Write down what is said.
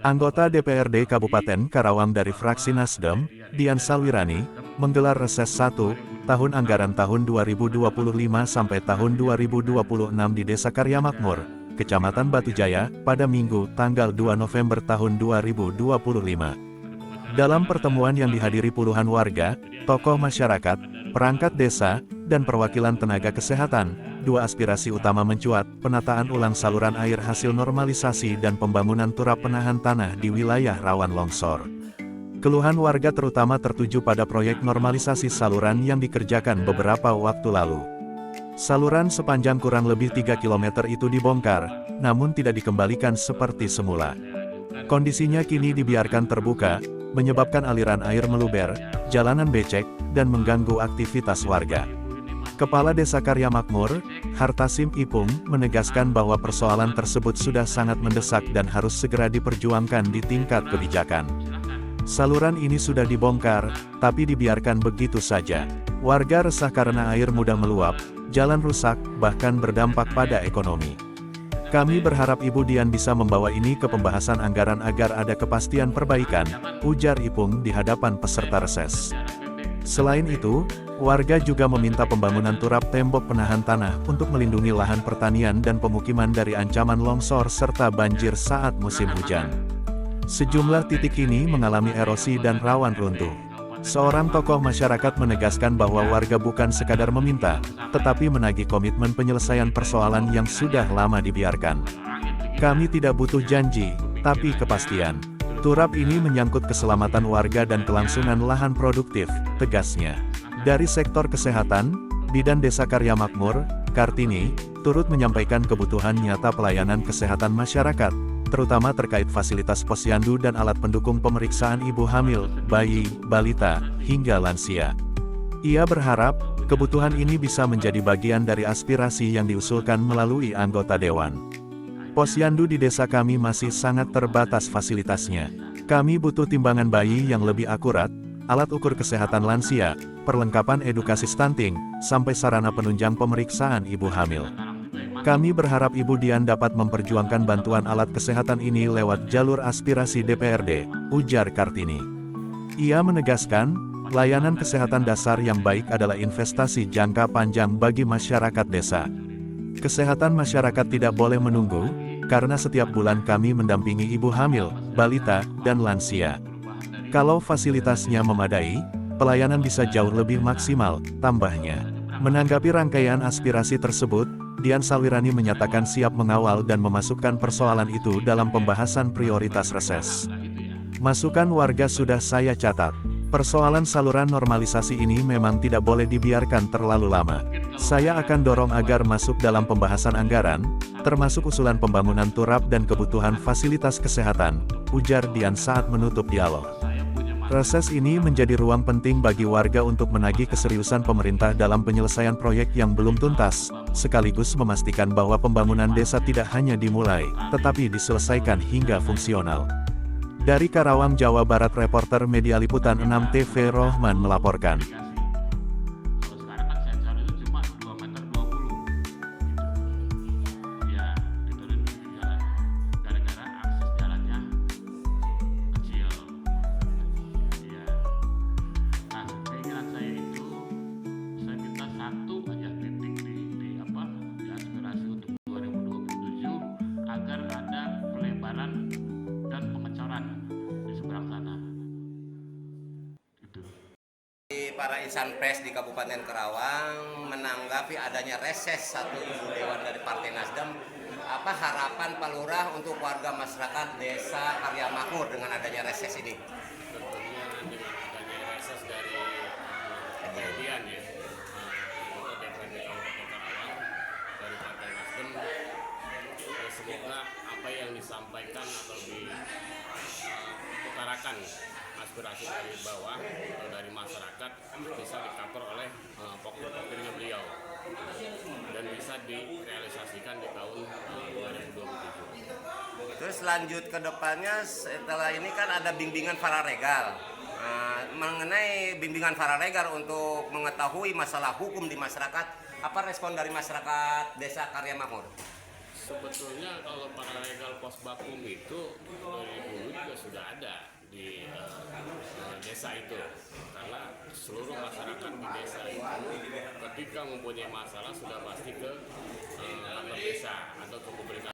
Anggota DPRD Kabupaten Karawang dari fraksi Nasdem, Dian Salwirani, menggelar reses 1 tahun anggaran tahun 2025 sampai tahun 2026 di Desa Karya Makmur, Kecamatan Batu Jaya, pada Minggu, tanggal 2 November tahun 2025. Dalam pertemuan yang dihadiri puluhan warga, tokoh masyarakat, perangkat desa, dan perwakilan tenaga kesehatan, dua aspirasi utama mencuat: penataan ulang saluran air hasil normalisasi dan pembangunan turap penahan tanah di wilayah rawan longsor. Keluhan warga terutama tertuju pada proyek normalisasi saluran yang dikerjakan beberapa waktu lalu. Saluran sepanjang kurang lebih 3 km itu dibongkar, namun tidak dikembalikan seperti semula. Kondisinya kini dibiarkan terbuka, menyebabkan aliran air meluber, jalanan becek, dan mengganggu aktivitas warga. Kepala Desa Karya Makmur, Hartasim Ipung, menegaskan bahwa persoalan tersebut sudah sangat mendesak dan harus segera diperjuangkan di tingkat kebijakan. Saluran ini sudah dibongkar, tapi dibiarkan begitu saja. Warga resah karena air mudah meluap, jalan rusak, bahkan berdampak pada ekonomi. Kami berharap Ibu Dian bisa membawa ini ke pembahasan anggaran agar ada kepastian perbaikan, ujar Ipung di hadapan peserta reses. Selain itu, warga juga meminta pembangunan turap tembok penahan tanah untuk melindungi lahan pertanian dan pemukiman dari ancaman longsor serta banjir saat musim hujan. Sejumlah titik ini mengalami erosi dan rawan runtuh. Seorang tokoh masyarakat menegaskan bahwa warga bukan sekadar meminta, tetapi menagih komitmen penyelesaian persoalan yang sudah lama dibiarkan. Kami tidak butuh janji, tapi kepastian. Turap ini menyangkut keselamatan warga dan kelangsungan lahan produktif, tegasnya. Dari sektor kesehatan, Bidan Desa Karya Makmur, Kartini, turut menyampaikan kebutuhan nyata pelayanan kesehatan masyarakat, terutama terkait fasilitas posyandu dan alat pendukung pemeriksaan ibu hamil, bayi, balita, hingga lansia. Ia berharap, kebutuhan ini bisa menjadi bagian dari aspirasi yang diusulkan melalui anggota dewan. Posyandu di desa kami masih sangat terbatas fasilitasnya. Kami butuh timbangan bayi yang lebih akurat, alat ukur kesehatan lansia, perlengkapan edukasi stunting, sampai sarana penunjang pemeriksaan ibu hamil. Kami berharap Ibu Dian dapat memperjuangkan bantuan alat kesehatan ini lewat jalur aspirasi DPRD, ujar Kartini. Ia menegaskan, layanan kesehatan dasar yang baik adalah investasi jangka panjang bagi masyarakat desa. Kesehatan masyarakat tidak boleh menunggu, karena setiap bulan kami mendampingi ibu hamil, balita, dan lansia. Kalau fasilitasnya memadai, pelayanan bisa jauh lebih maksimal, tambahnya. Menanggapi rangkaian aspirasi tersebut, Dian Salwirani menyatakan siap mengawal dan memasukkan persoalan itu dalam pembahasan prioritas reses. Masukan warga sudah saya catat. Persoalan saluran normalisasi ini memang tidak boleh dibiarkan terlalu lama. Saya akan dorong agar masuk dalam pembahasan anggaran, termasuk usulan pembangunan turap dan kebutuhan fasilitas kesehatan, ujar Dian saat menutup dialog. Reses ini menjadi ruang penting bagi warga untuk menagih keseriusan pemerintah dalam penyelesaian proyek yang belum tuntas, sekaligus memastikan bahwa pembangunan desa tidak hanya dimulai, tetapi diselesaikan hingga fungsional. Dari Karawang, Jawa Barat, reporter Media Liputan 6 TV Rohman melaporkan. Para insan pers di Kabupaten Karawang menanggapi adanya reses satu ibu dewan dari Partai Nasdem, apa harapan Pak Lurah untuk warga masyarakat Desa Karya Makmur dengan adanya reses ini? Tentunya dengan adanya reses dari kemudian ya untuk DPRD Kabupaten Karawang dari Partai Nasdem, semoga apa yang disampaikan atau diutarakan aspirasi dari bawah atau dari masyarakat bisa di-cover oleh pokok-pokoknya beliau dan bisa direalisasikan di tahun 2027. Terus lanjut ke depannya, setelah ini kan ada bimbingan pararegal. Mengenai bimbingan pararegal untuk mengetahui masalah hukum di masyarakat, apa respon dari masyarakat Desa Karya Makmur? Sebetulnya kalau paralegal pos bakum itu dari dulu juga sudah ada di desa itu, karena seluruh masyarakat di desa itu ketika mempunyai masalah sudah pasti ke kantor desa atau ke pemerintah